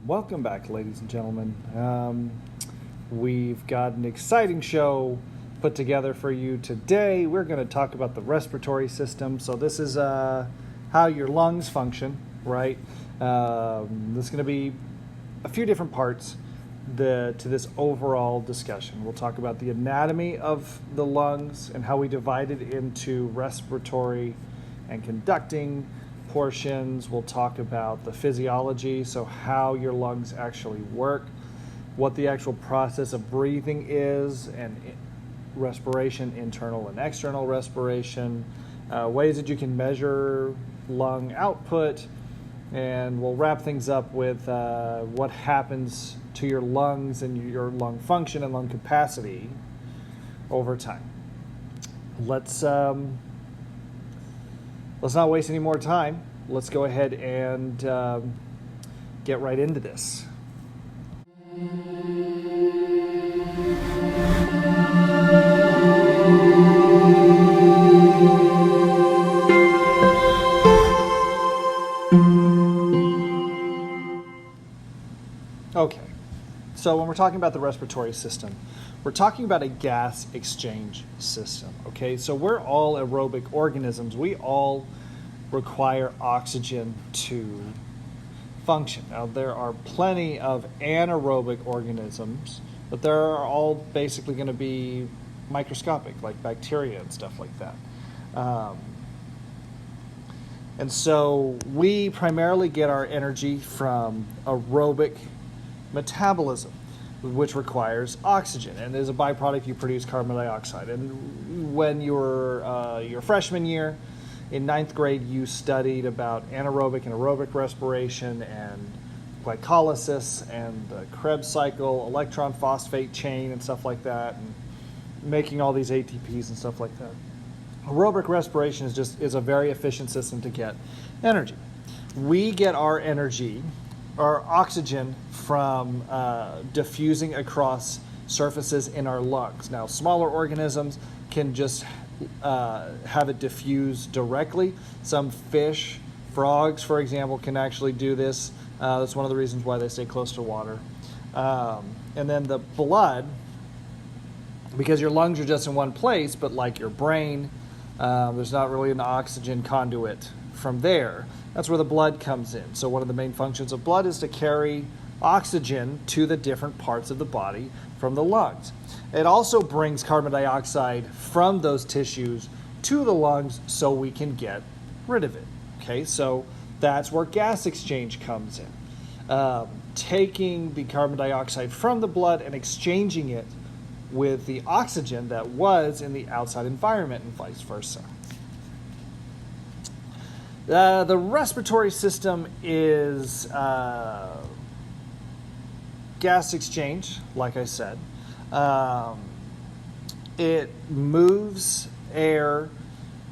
Welcome back, ladies and gentlemen. We've got an exciting show put together for you today. We're going to talk about the respiratory system. So this is how your lungs function, right? This is going to be a few different parts to this overall discussion. We'll talk about the anatomy of the lungs and how we divide it into respiratory and conducting portions. We'll talk about the physiology, so how your lungs actually work, what the actual process of breathing is, and respiration, internal and external respiration, ways that you can measure lung output, and we'll wrap things up with what happens to your lungs and your lung function and lung capacity over time. Let's not waste any more time. Let's go ahead and get right into this. Okay, so when we're talking about the respiratory system, we're talking about a gas exchange system, okay? So we're all aerobic organisms. We all require oxygen to function. Now, there are plenty of anaerobic organisms, but they're all basically going to be microscopic, like bacteria and stuff like that. And so we primarily get our energy from aerobic metabolism, which requires oxygen, and as a byproduct you produce carbon dioxide. And when you were your freshman year in ninth grade, you studied about anaerobic and aerobic respiration and glycolysis and the Krebs cycle, electron phosphate chain and stuff like that, and making all these ATPs and stuff like that. Aerobic respiration is a very efficient system to get energy. We get our energy, our oxygen, from diffusing across surfaces in our lungs. Now, smaller organisms can just have it diffuse directly. Some fish, frogs, for example, can actually do this. That's one of the reasons why they stay close to water. And then the blood, because your lungs are just in one place, but like your brain, there's not really an oxygen conduit from there. That's where the blood comes in. So one of the main functions of blood is to carry oxygen to the different parts of the body from the lungs. It also brings carbon dioxide from those tissues to the lungs so we can get rid of it. Okay, so that's where gas exchange comes in. Taking the carbon dioxide from the blood and exchanging it with the oxygen that was in the outside environment and vice versa. The respiratory system is gas exchange, like I said. It moves air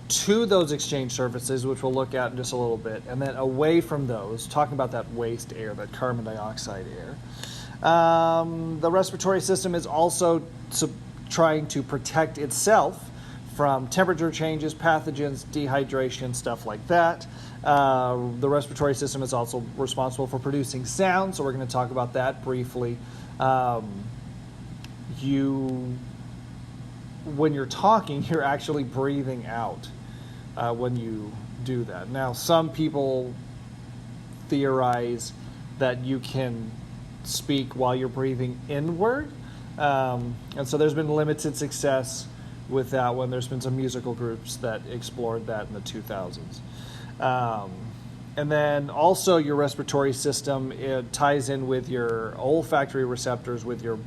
to those exchange surfaces, which we'll look at in just a little bit, and then away from those, talking about that waste air, that carbon dioxide air. The respiratory system is also trying to protect itself from temperature changes, pathogens, dehydration, stuff like that. The respiratory system is also responsible for producing sound, so we're going to talk about that briefly. When you're talking, you're actually breathing out when you do that. Now, some people theorize that you can speak while you're breathing inward, and so there's been limited success with that one. There's been some musical groups that explored that in the 2000s. And then also your respiratory system, it ties in with your olfactory receptors, with your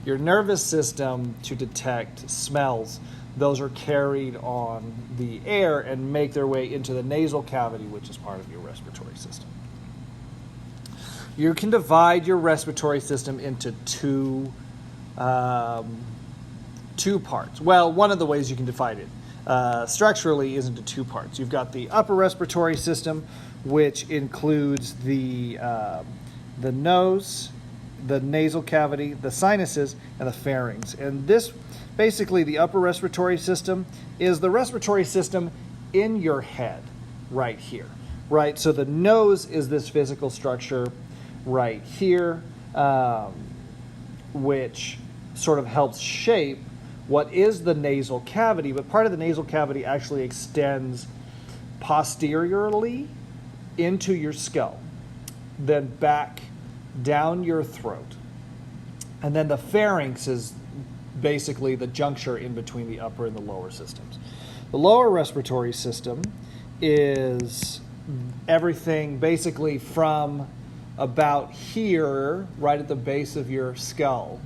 nervous system to detect smells. Those are carried on the air and make their way into the nasal cavity, which is part of your respiratory system. You can divide your respiratory system into two parts. Well, one of the ways you can divide it structurally is into two parts. You've got the upper respiratory system, which includes the nose, the nasal cavity, the sinuses, and the pharynx. And this, basically, the upper respiratory system is the respiratory system in your head right here. right? So the nose is this physical structure right here, which sort of helps shape what is the nasal cavity, but part of the nasal cavity actually extends posteriorly into your skull, then back down your throat. And then the pharynx is basically the juncture in between the upper and the lower systems. The lower respiratory system is everything basically from about here, right at the base of your skull,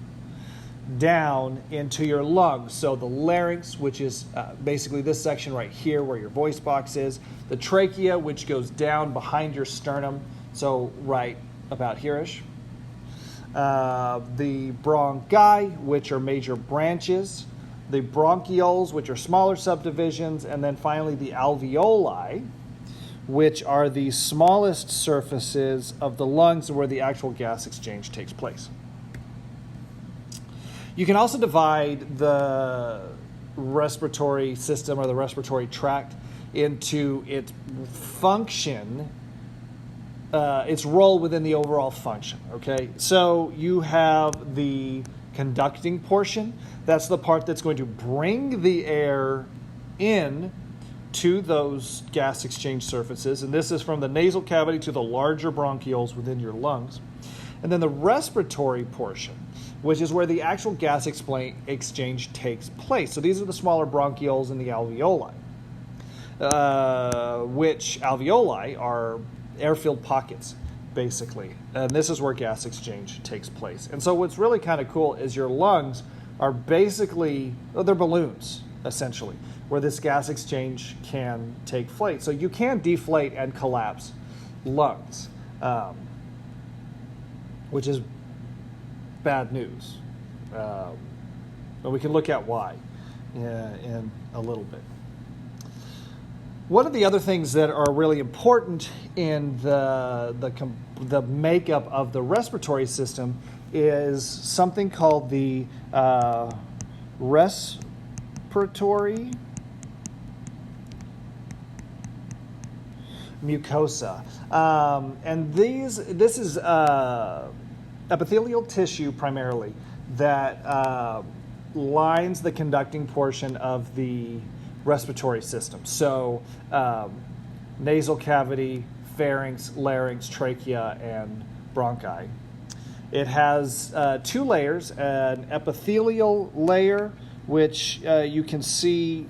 down into your lungs. So the larynx, which is basically this section right here where your voice box is, the trachea, which goes down behind your sternum, so right about here-ish. The bronchi, which are major branches, the bronchioles, which are smaller subdivisions, and then finally the alveoli, which are the smallest surfaces of the lungs where the actual gas exchange takes place. You can also divide the respiratory system or the respiratory tract into its function, its role within the overall function, okay? So you have the conducting portion. That's the part that's going to bring the air in to those gas exchange surfaces, and this is from the nasal cavity to the larger bronchioles within your lungs. And then the respiratory portion, which is where the actual gas exchange takes place. So these are the smaller bronchioles and the alveoli, which alveoli are air-filled pockets, basically. And this is where gas exchange takes place. And so what's really kind of cool is your lungs are basically, they're balloons, essentially, where this gas exchange can take place. So you can deflate and collapse lungs, which is bad news. But we can look at why in a little bit. One of the other things that are really important in the makeup of the respiratory system is something called the respiratory mucosa. And this is epithelial tissue primarily that lines the conducting portion of the respiratory system. So nasal cavity, pharynx, larynx, trachea, and bronchi. It has two layers, an epithelial layer, which you can see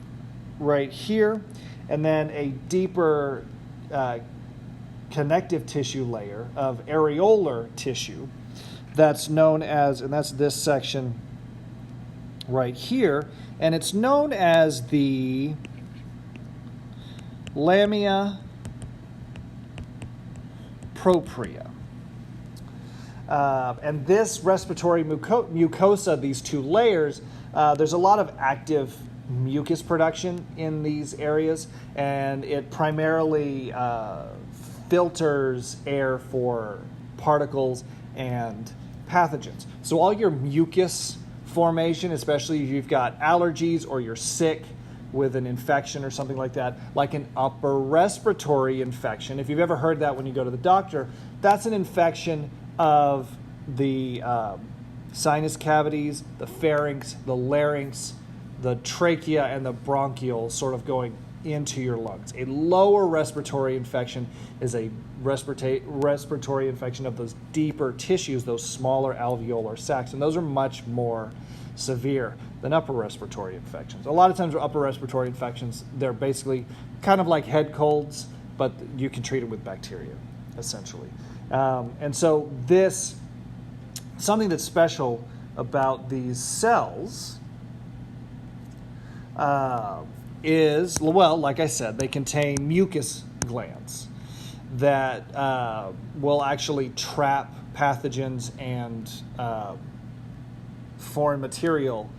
right here, and then a deeper connective tissue layer of areolar tissue that's known as, and that's this section right here, and it's known as the lamina propria. And this respiratory mucosa, these two layers, there's a lot of active mucus production in these areas, and it primarily filters air for particles and pathogens. So all your mucus formation, especially if you've got allergies or you're sick with an infection or something like that, like an upper respiratory infection, if you've ever heard that when you go to the doctor, that's an infection of the sinus cavities, the pharynx, the larynx, the trachea, and the bronchioles sort of going into your lungs. A lower respiratory infection is a respiratory infection of those deeper tissues, those smaller alveolar sacs, and those are much more severe than upper respiratory infections. A lot of times with upper respiratory infections, they're basically kind of like head colds, but you can treat it with bacteria, essentially. And so something that's special about these cells is, well, like I said, they contain mucus glands that will actually trap pathogens and foreign material.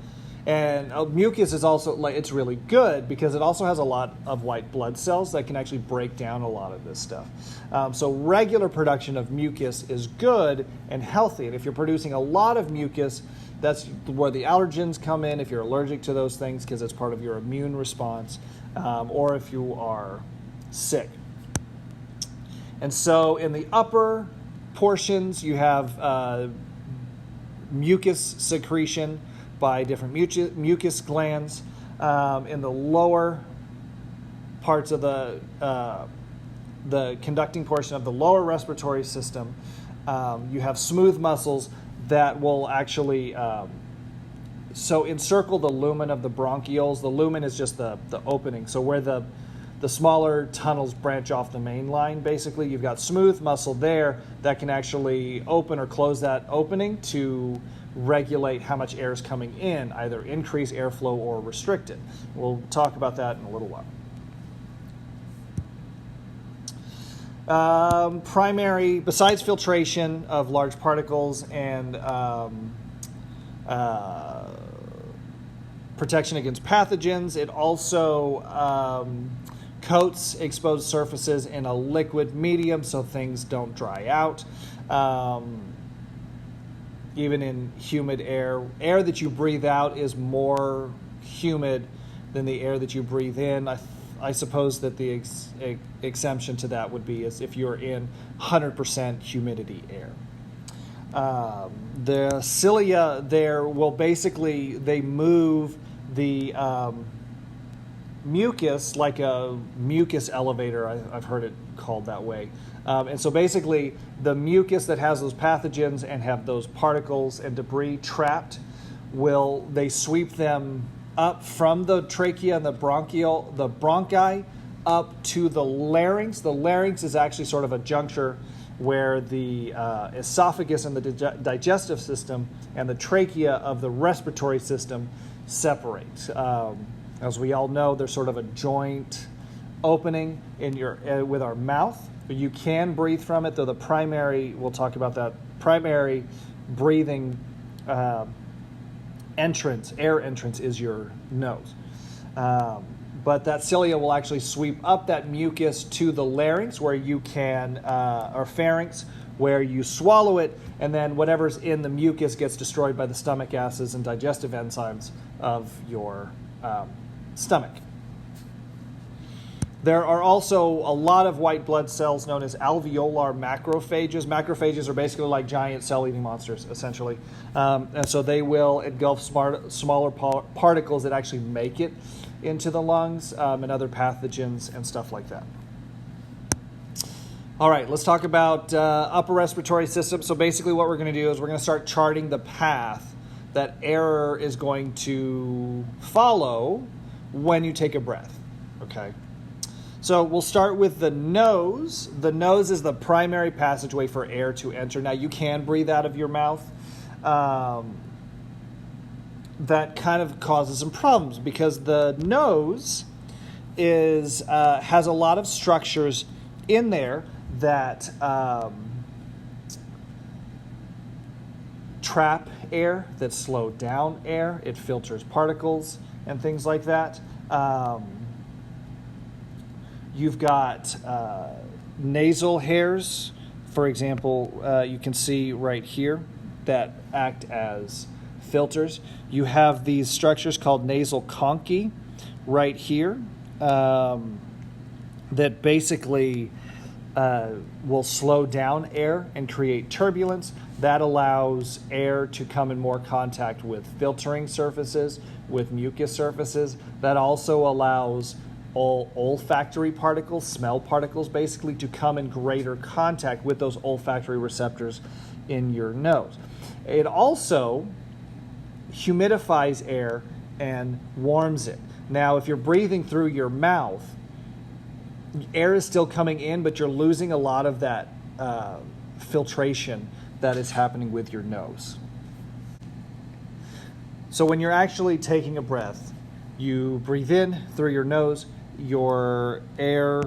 And mucus is also, it's really good because it also has a lot of white blood cells that can actually break down a lot of this stuff. So regular production of mucus is good and healthy. And if you're producing a lot of mucus, that's where the allergens come in if you're allergic to those things because it's part of your immune response, or if you are sick. And so in the upper portions, you have mucus secretion by different mucus glands. In the lower parts of the conducting portion of the lower respiratory system, you have smooth muscles that will actually encircle the lumen of the bronchioles. The lumen is just the opening. So where the smaller tunnels branch off the main line, basically, you've got smooth muscle there that can actually open or close that opening to regulate how much air is coming in, either increase airflow or restrict it. We'll talk about that in a little while. Primary, besides filtration of large particles and protection against pathogens, it also coats exposed surfaces in a liquid medium so things don't dry out. Even in humid air that you breathe out is more humid than the air that you breathe in. I suppose that the exemption to that would be as if you're in 100% humidity air. The cilia there will basically, they move the mucus like a mucus elevator. I've heard it called that way. And so basically the mucus that has those pathogens and have those particles and debris trapped, they sweep them up from the trachea and the bronchi up to the larynx. The larynx is actually sort of a juncture where the esophagus and the digestive system and the trachea of the respiratory system separate. As we all know, there's sort of a joint opening in with our mouth. You can breathe from it, though the primary, we'll talk about that, primary breathing air entrance is your nose. But that cilia will actually sweep up that mucus to the larynx where you can, or pharynx, where you swallow it, and then whatever's in the mucus gets destroyed by the stomach acids and digestive enzymes of your stomach. There are also a lot of white blood cells known as alveolar macrophages. Macrophages are basically like giant cell-eating monsters, essentially. And so they will engulf smaller particles that actually make it into the lungs and other pathogens and stuff like that. All right, let's talk about upper respiratory system. So basically what we're going to do is we're going to start charting the path that air is going to follow when you take a breath, okay? So we'll start with the nose. The nose is the primary passageway for air to enter. Now, you can breathe out of your mouth. That kind of causes some problems because the nose has a lot of structures in there that trap air, that slow down air. It filters particles and things like that. You've got nasal hairs, for example, you can see right here that act as filters. You have these structures called nasal conchae right here that basically will slow down air and create turbulence. That allows air to come in more contact with filtering surfaces, with mucus surfaces. That also allows all olfactory particles, smell particles basically, to come in greater contact with those olfactory receptors in your nose. It also humidifies air and warms it. Now, if you're breathing through your mouth, air is still coming in, but you're losing a lot of that filtration that is happening with your nose. So when you're actually taking a breath, you breathe in through your nose, your air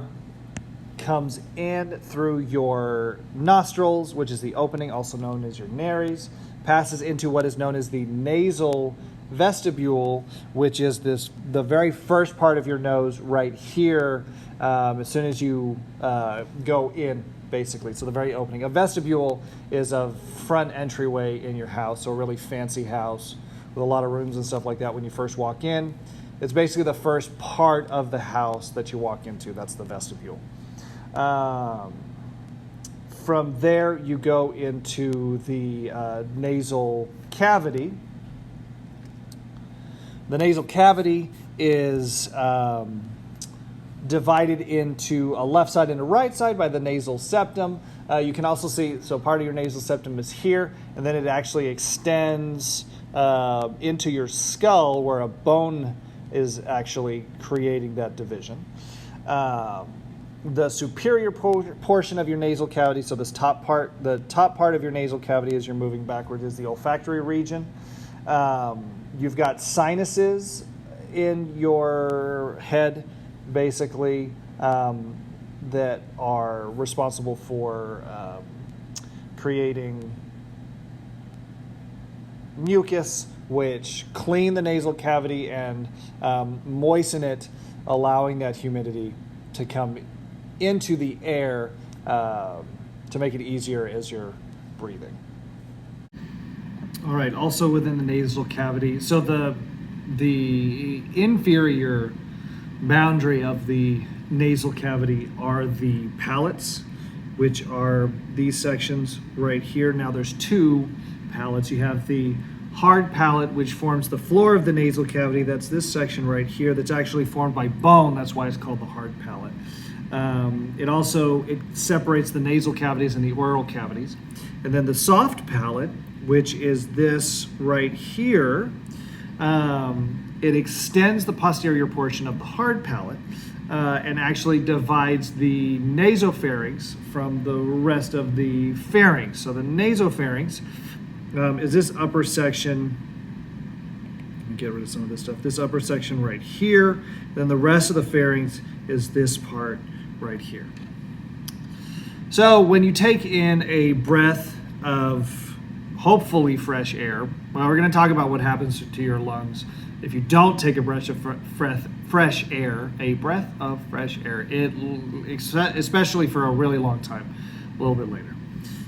comes in through your nostrils, which is the opening, also known as your nares, passes into what is known as the nasal vestibule, which is the very first part of your nose right here, as soon as you go in, basically. So the very opening. A vestibule is a front entryway in your house, so a really fancy house with a lot of rooms and stuff like that when you first walk in. It's basically the first part of the house that you walk into. That's the vestibule. From there, you go into the nasal cavity. The nasal cavity is divided into a left side and a right side by the nasal septum. You can also see, so part of your nasal septum is here, and then it actually extends into your skull where a bone is actually creating that division. The superior portion of your nasal cavity, so this top part, the top part of your nasal cavity as you're moving backward, is the olfactory region. You've got sinuses in your head, basically, that are responsible for creating mucus, which clean the nasal cavity and moisten it, allowing that humidity to come into the air to make it easier as you're breathing. All right, also within the nasal cavity, so the inferior boundary of the nasal cavity are the palates, which are these sections right here. Now there's two palates. You have the hard palate, which forms the floor of the nasal cavity. That's this section right here that's actually formed by bone. That's why it's called the hard palate. It separates the nasal cavities and the oral cavities. And then the soft palate, which is this right here, it extends the posterior portion of the hard palate and actually divides the nasopharynx from the rest of the pharynx. So the nasopharynx is this upper section. Let me get rid of some of this stuff. This upper section right here. Then the rest of the pharynx is this part right here. So when you take in a breath of hopefully fresh air, well, we're going to talk about what happens to your lungs if you don't take a breath of fresh air, especially for a really long time, a little bit later.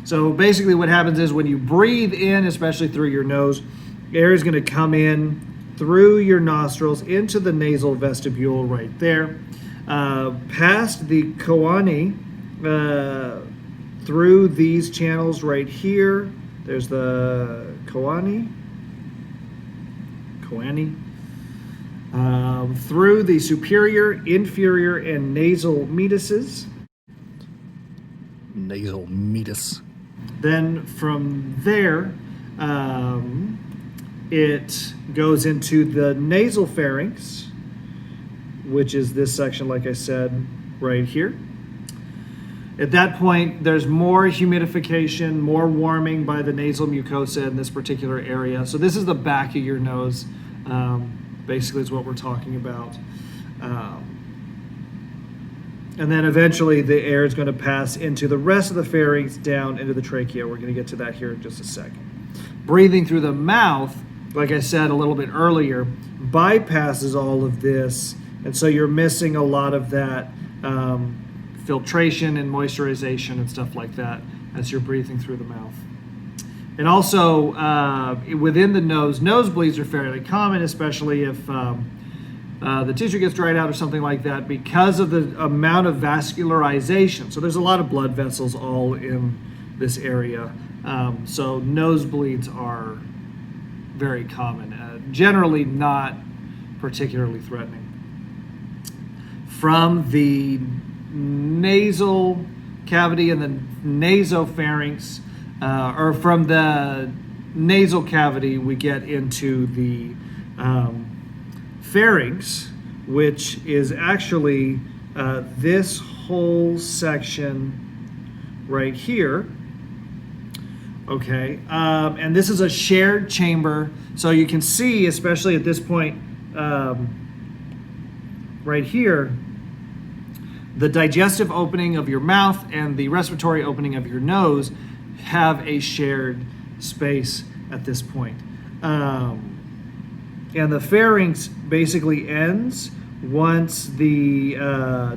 So basically what happens is when you breathe in, especially through your nose, air is going to come in through your nostrils into the nasal vestibule right there, past the choani, through these channels right here. There's the choani, through the superior, inferior, and nasal meatuses. Nasal meatus. Then from there, it goes into the nasal pharynx, which is this section, like I said, right here. At that point, there's more humidification, more warming by the nasal mucosa in this particular area. So this is the back of your nose, basically is what we're talking about. And then eventually the air is going to pass into the rest of the pharynx, down into the trachea. We're going to get to that here in just a second. Breathing through the mouth, like I said a little bit earlier, bypasses all of this. And so you're missing a lot of that filtration and moisturization and stuff like that as you're breathing through the mouth. And also within the nose, nosebleeds are fairly common, especially if the tissue gets dried out or something like that, because of the amount of vascularization. So there's a lot of blood vessels all in this area. So nosebleeds are very common, generally not particularly threatening. From the nasal cavity and the nasopharynx, or from the nasal cavity, we get into the pharynx, which is actually this whole section right here. Okay, and this is a shared chamber, so you can see, especially at this point right here, the digestive opening of your mouth and the respiratory opening of your nose have a shared space at this point. And the pharynx basically ends once the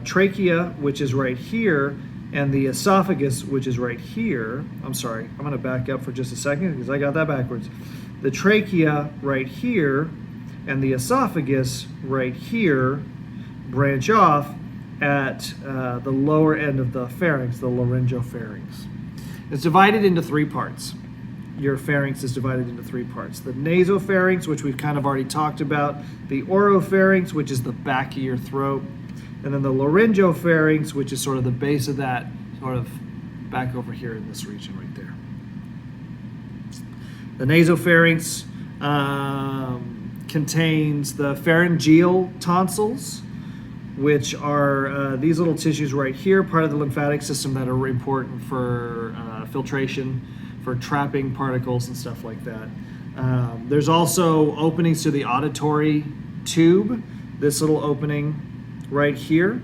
trachea, which is right here, and the esophagus, which is right here. I'm sorry, I'm going to back up for just a second because I got that backwards. The trachea right here and the esophagus right here branch off at the lower end of the pharynx, the laryngopharynx. It's divided into three parts. Your pharynx is divided into three parts. The nasopharynx, which we've kind of already talked about, the oropharynx, which is the back of your throat, and then the laryngopharynx, which is sort of the base of that, sort of back over here in this region right there. The nasopharynx contains the pharyngeal tonsils, which are these little tissues right here, part of the lymphatic system that are important for filtration, for trapping particles and stuff like that. There's also openings to the auditory tube. This little opening right here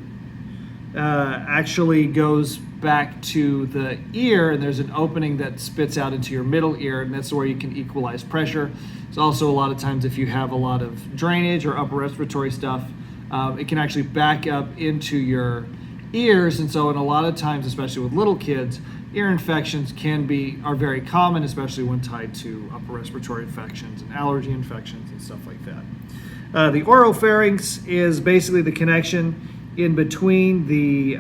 actually goes back to the ear, and there's an opening that spits out into your middle ear, and that's where you can equalize pressure. It's also a lot of times if you have a lot of drainage or upper respiratory stuff, it can actually back up into your ears, and so in a lot of times, especially with little kids, ear infections are very common, especially when tied to upper respiratory infections and allergy infections and stuff like that. The oropharynx is basically the connection in between the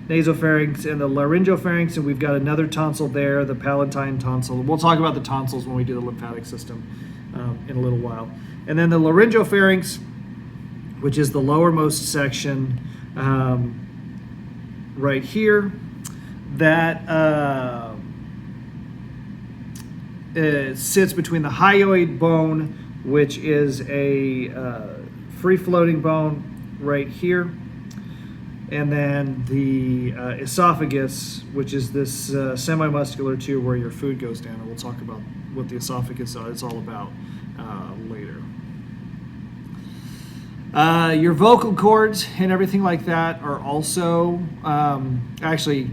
nasopharynx and the laryngopharynx, and we've got another tonsil there, the palatine tonsil. We'll talk about the tonsils when we do the lymphatic system in a little while. And then the laryngopharynx, which is the lowermost section right here, that sits between the hyoid bone, which is a free-floating bone right here, and then the esophagus, which is this semi-muscular tube where your food goes down, and we'll talk about what the esophagus is all about later. Your vocal cords and everything like that are also, actually,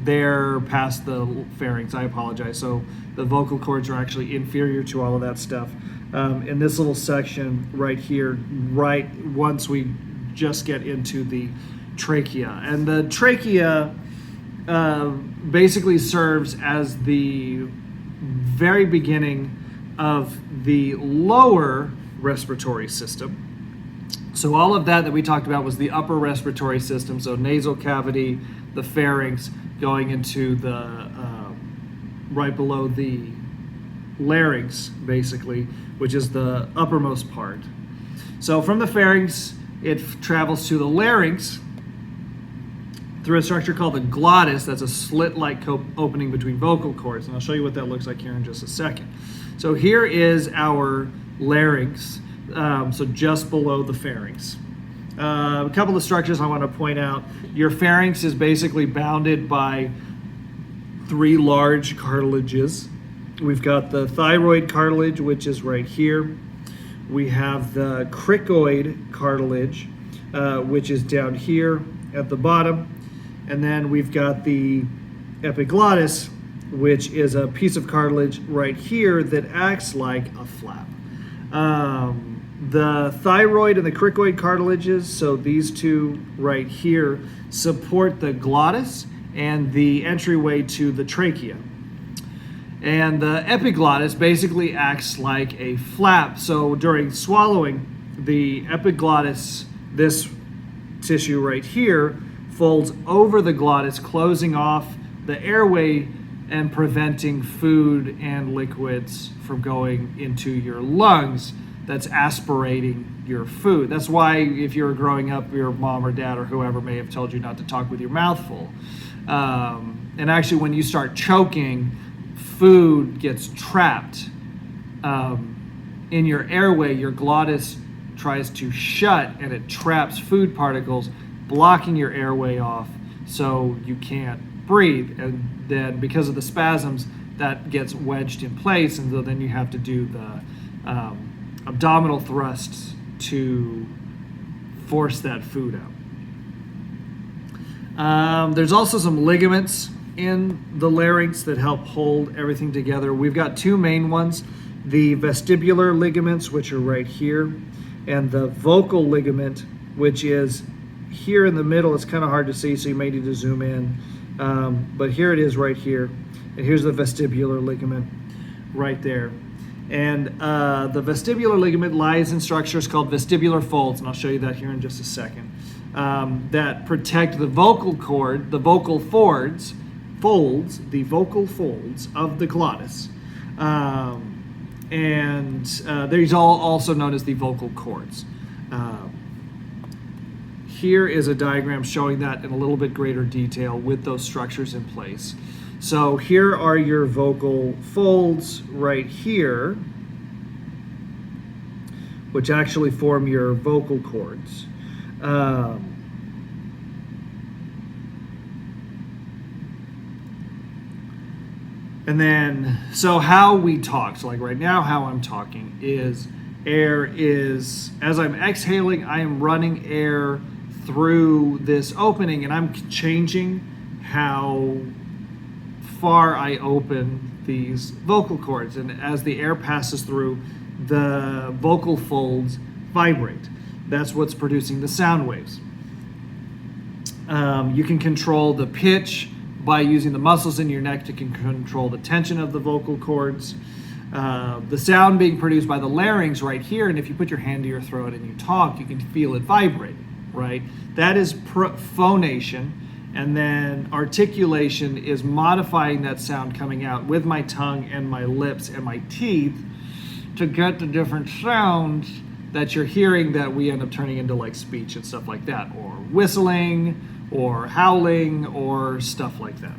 they're past the pharynx, I apologize. So the vocal cords are actually inferior to all of that stuff. In this little section right here, right once we just get into the trachea. And the trachea basically serves as the very beginning of the lower respiratory system. So all of that we talked about was the upper respiratory system, so nasal cavity, the pharynx, going into the right below the larynx, basically, which is the uppermost part. So from the pharynx, it travels to the larynx through a structure called the glottis. That's a slit-like opening between vocal cords, and I'll show you what that looks like here in just a second. So here is our larynx, so just below the pharynx. A couple of structures I want to point out. Your pharynx is basically bounded by three large cartilages. We've got the thyroid cartilage, which is right here. We have the cricoid cartilage, which is down here at the bottom. And then we've got the epiglottis, which is a piece of cartilage right here that acts like a flap. The thyroid and the cricoid cartilages, so these two right here, support the glottis and the entryway to the trachea. And the epiglottis basically acts like a flap. So during swallowing, the epiglottis, this tissue right here, folds over the glottis, closing off the airway and preventing food and liquids from going into your lungs. That's aspirating your food. That's why if you're growing up, your mom or dad or whoever may have told you not to talk with your mouth full. And actually when you start choking, food gets trapped in your airway. Your glottis tries to shut and it traps food particles, blocking your airway off so you can't breathe. And then because of the spasms, that gets wedged in place, and so then you have to do the abdominal thrusts to force that food out. There's also some ligaments in the larynx that help hold everything together. We've got two main ones, the vestibular ligaments, which are right here, and the vocal ligament, which is here in the middle. It's kind of hard to see, so you may need to zoom in. But here it is right here. And here's the vestibular ligament right there. And the vestibular ligament lies in structures called vestibular folds, and I'll show you that here in just a second, that protect the vocal cord, the vocal folds, the vocal folds of the glottis. And these are also known as the vocal cords. Here is a diagram showing that in a little bit greater detail with those structures in place. So here are your vocal folds right here, which actually form your vocal cords. And then, so how we talk, so like right now how I'm talking is air is, as I'm exhaling, I am running air through this opening, and I'm changing how far I open these vocal cords. And as the air passes through, the vocal folds vibrate. That's what's producing the sound waves. You can control the pitch by using the muscles in your neck to control the tension of the vocal cords. The sound being produced by the larynx right here, and if you put your hand to your throat and you talk, you can feel it vibrating, right? That is phonation, and then articulation is modifying that sound coming out with my tongue and my lips and my teeth to get the different sounds that you're hearing that we end up turning into like speech and stuff like that, or whistling, or howling, or stuff like that.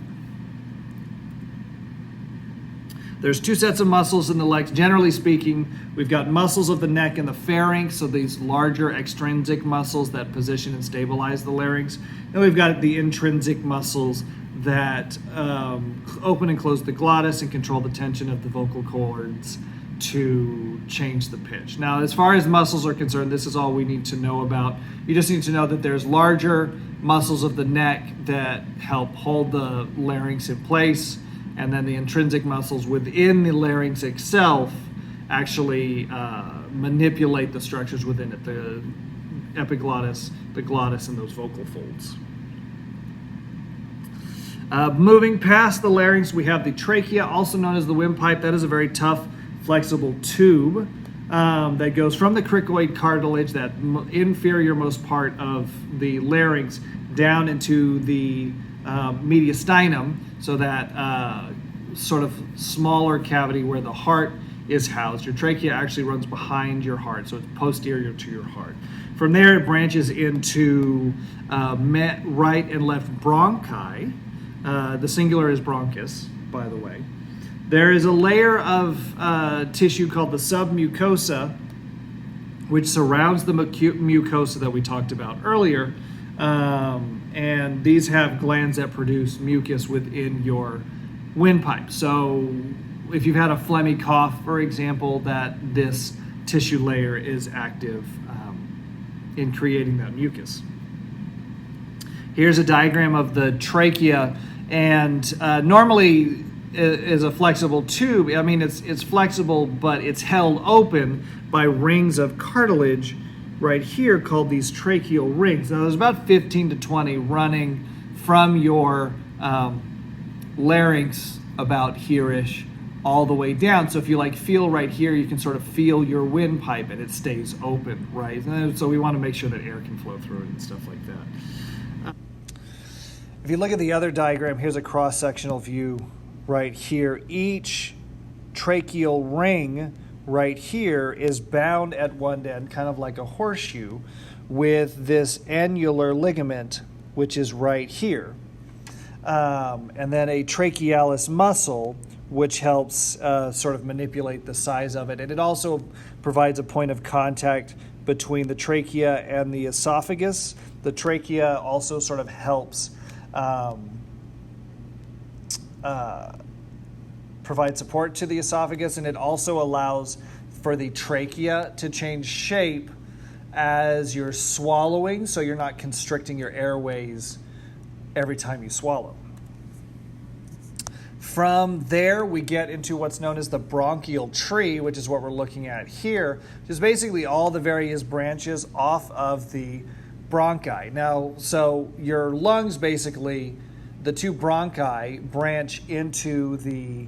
There's two sets of muscles in the legs. Generally speaking, we've got muscles of the neck and the pharynx, so these larger extrinsic muscles that position and stabilize the larynx. And we've got the intrinsic muscles that open and close the glottis and control the tension of the vocal cords to change the pitch. Now, as far as muscles are concerned, this is all we need to know about. You just need to know that there's larger muscles of the neck that help hold the larynx in place, and then the intrinsic muscles within the larynx itself actually manipulate the structures within it, the epiglottis, the glottis, and those vocal folds. Moving past the larynx, we have the trachea, also known as the windpipe. That is a very tough, flexible tube that goes from the cricoid cartilage, that inferior most part of the larynx, down into the mediastinum, so that sort of smaller cavity where the heart is housed. Your trachea actually runs behind your heart, so it's posterior to your heart. From there, it branches into right and left bronchi. The singular is bronchus, by the way. There is a layer of tissue called the submucosa, which surrounds the mucosa that we talked about earlier. And these have glands that produce mucus within your windpipe. So if you've had a phlegmy cough, for example, that this tissue layer is active in creating that mucus. Here's a diagram of the trachea, and normally is a flexible tube. I mean, it's flexible, but it's held open by rings of cartilage right here called these tracheal rings. Now, there's about 15 to 20 running from your larynx about here-ish all the way down. So if you like feel right here, you can sort of feel your windpipe and it stays open, right? And so we want to make sure that air can flow through it and stuff like that. If you look at the other diagram, here's a cross-sectional view right here. Each tracheal ring right here is bound at one end, kind of like a horseshoe, with this annular ligament, which is right here. And then a trachealis muscle, which helps sort of manipulate the size of it. And it also provides a point of contact between the trachea and the esophagus. The trachea also sort of helps provide support to the esophagus, and it also allows for the trachea to change shape as you're swallowing, so you're not constricting your airways every time you swallow. From there, we get into what's known as the bronchial tree, which is what we're looking at here, which is basically all the various branches off of the bronchi. Now, so your lungs, basically, the two bronchi branch into the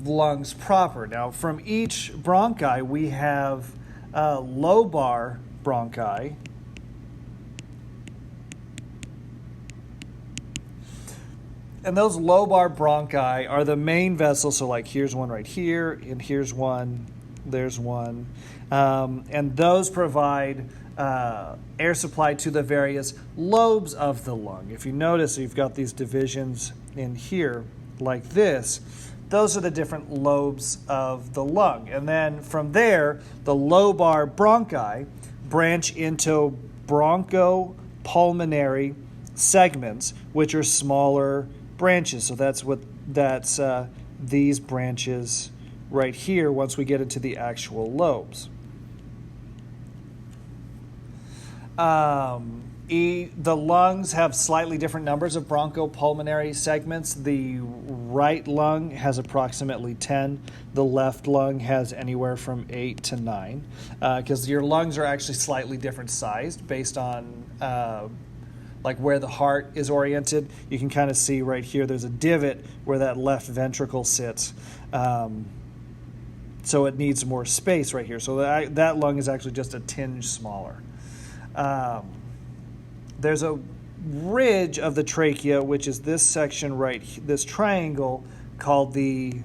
lungs proper. Now, from each bronchi, we have lobar bronchi, And those lobar bronchi are the main vessels. So like here's one right here, and here's one, there's one. And those provide air supply to the various lobes of the lung. If you notice, you've got these divisions in here like this. Those are the different lobes of the lung. And then from there, the lobar bronchi branch into bronchopulmonary segments, which are smaller branches. So that's these branches right here once we get into the actual lobes. The lungs have slightly different numbers of bronchopulmonary segments. The right lung has approximately 10. The left lung has anywhere from 8 to 9, because your lungs are actually slightly different sized based on like where the heart is oriented. You can kind of see right here there's a divot where that left ventricle sits. So it needs more space right here. So that lung is actually just a tinge smaller. There's a ridge of the trachea, which is this section this triangle called the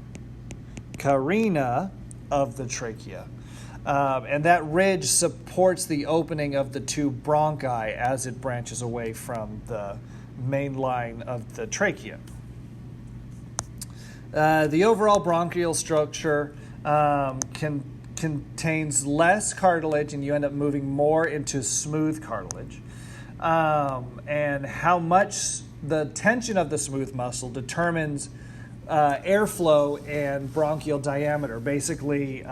carina of the trachea. And that ridge supports the opening of the two bronchi as it branches away from the main line of the trachea. The overall bronchial structure contains less cartilage, and you end up moving more into smooth cartilage. And how much the tension of the smooth muscle determines airflow and bronchial diameter, basically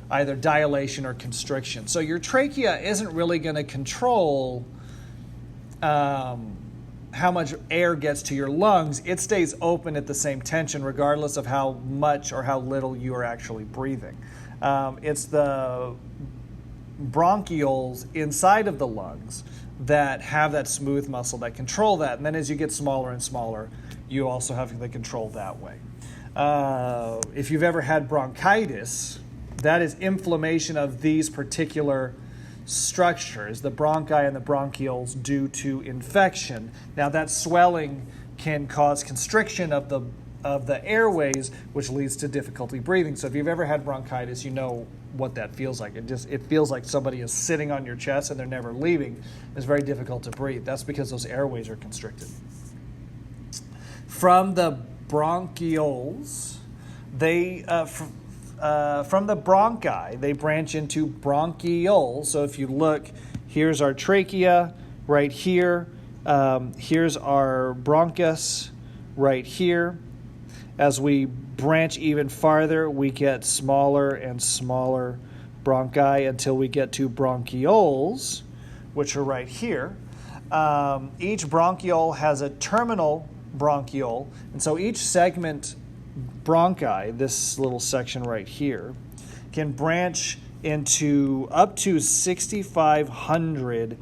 either dilation or constriction. So your trachea isn't really going to control how much air gets to your lungs. It stays open at the same tension regardless of how much or how little you are actually breathing. It's the bronchioles inside of the lungs that have that smooth muscle that control that. And then as you get smaller and smaller, you also have the control that way. If you've ever had bronchitis, that is inflammation of these particular structures, the bronchi and the bronchioles, due to infection. Now that swelling can cause constriction of the airways, which leads to difficulty breathing. So if you've ever had bronchitis, you know what that feels like. It feels like somebody is sitting on your chest and they're never leaving. It's very difficult to breathe. That's because those airways are constricted. From the bronchioles, from the bronchi, they branch into bronchioles. So if you look, here's our trachea right here. Here's our bronchus right here. As we branch even farther, we get smaller and smaller bronchi until we get to bronchioles, which are right here. Each bronchiole has a terminal bronchiole, and so each segment bronchi, this little section right here, can branch into up to 6,500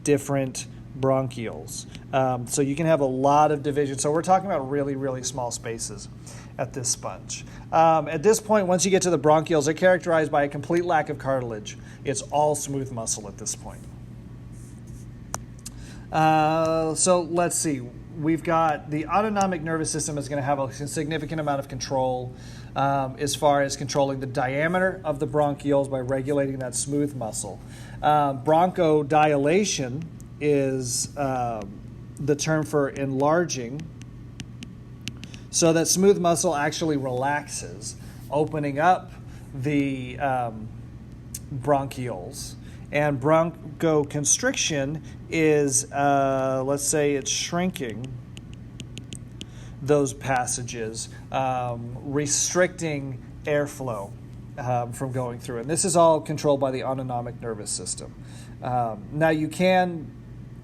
different bronchioles. So you can have a lot of division. So we're talking about really, really small spaces at this sponge. At this point, once you get to the bronchioles, they're characterized by a complete lack of cartilage. It's all smooth muscle at this point. So let's see. We've got the autonomic nervous system is going to have a significant amount of control as far as controlling the diameter of the bronchioles by regulating that smooth muscle. Bronchodilation is the term for enlarging. So that smooth muscle actually relaxes, opening up the bronchioles. And bronchoconstriction is, let's say it's shrinking those passages, restricting airflow from going through. And this is all controlled by the autonomic nervous system. Now you can,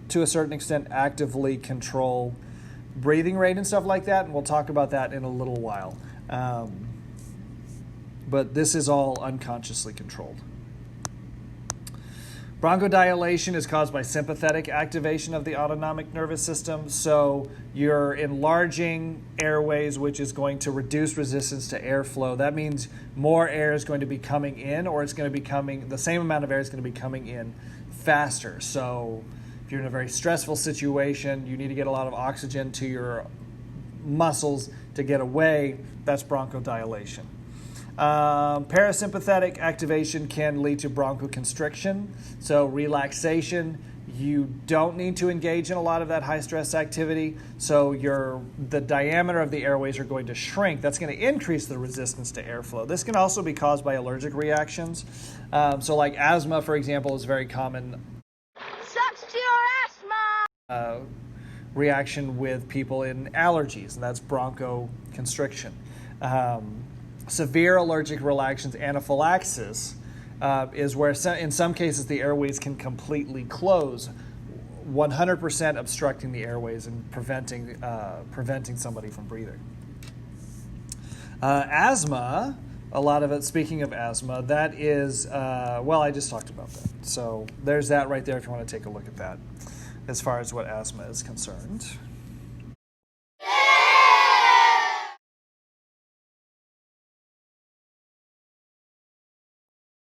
to a certain extent, actively control breathing rate and stuff like that, and we'll talk about that in a little while. But this is all unconsciously controlled. Bronchodilation is caused by sympathetic activation of the autonomic nervous system. So you're enlarging airways, which is going to reduce resistance to airflow. That means more air is going to be coming in, or it's going to be the same amount of air is going to be coming in faster. So if you're in a very stressful situation, you need to get a lot of oxygen to your muscles to get away. That's bronchodilation. Parasympathetic activation can lead to bronchoconstriction, so relaxation. You don't need to engage in a lot of that high-stress activity, so the diameter of the airways are going to shrink. That's going to increase the resistance to airflow. This can also be caused by allergic reactions. So like asthma, for example, is very common. Sucks to your asthma! Reaction with people in allergies, and that's bronchoconstriction. Severe allergic reactions, anaphylaxis, is where in some cases the airways can completely close, 100% obstructing the airways and preventing somebody from breathing. Asthma, a lot of it, speaking of asthma, that is, I just talked about that. So there's that right there if you want to take a look at that as far as what asthma is concerned.